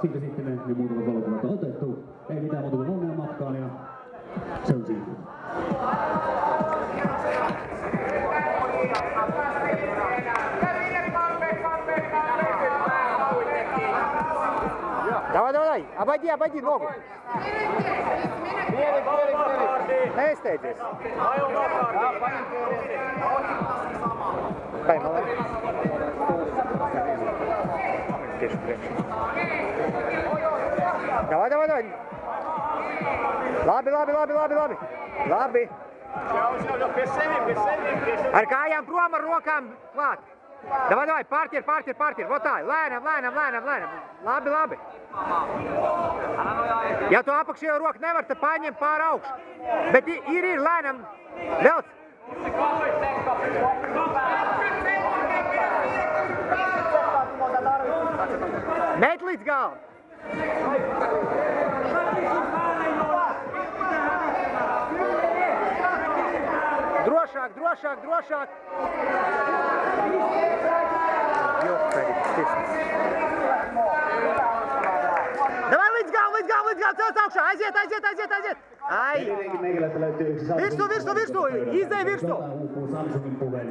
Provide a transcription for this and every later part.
Siitä sitten ne muutamat valokuvat on otettu. Ei mitään muuta kuin onnea matkaan ja se on siinä. Давай, обойди ногу. На эстей здесь. Поймала. Давай. Labi. Ar kājām prom, ar rokām klāt. Давай, partjer. Votāji, lēnām. Labi. Ja tu apakšējo roku nevar, tad paņem pār augšu. Bet ir lēnām. Velc. Met līdz galam. Drošāk. Давай līdz galam, cels augšā, aiziet! Ai! Virstu! Izdeja virstu!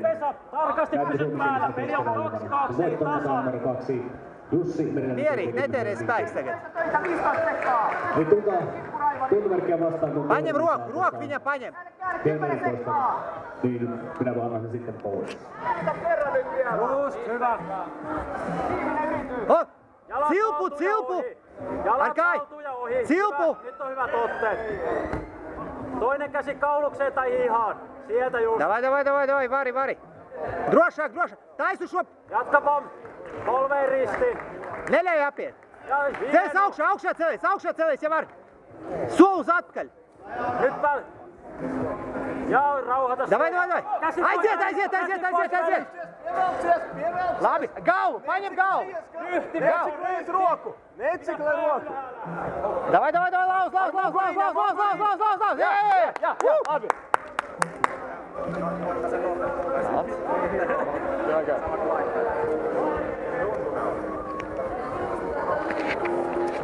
Vesa, tarkasti pysyt päällä, peli on 2-2, eli tasa. Mieri, neteen spēks tagad. Nyt tuntomerkkiä vastaan. Paņem roku viņam paņem. Niin minä vaan annan sen sitten pois. Just, hyvä. Silpu! Jalat haltuun ja ohi. Silpu! Nyt on hyvät otteet. Toinen käsi kaulukseen tai hihaan. Sieltä just. Davai, vari. Drošāk. Taisu šo. Jatka pom. Polveen risti. Neļauj apiet. Ceļas augšā celies, ja var. Solis atpakaļ. Nyt pääl. Ja rauhata. Davai. Aiziet. Labi, galvu, paņem galvu. Metsikle roku. Davai, lauz. Jā. Labi.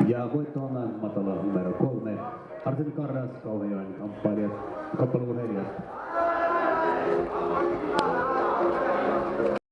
Ja voittoon matala numero 3. Artemi Karras, Kauhajoen kamppailijat, kamppailun urheilijat.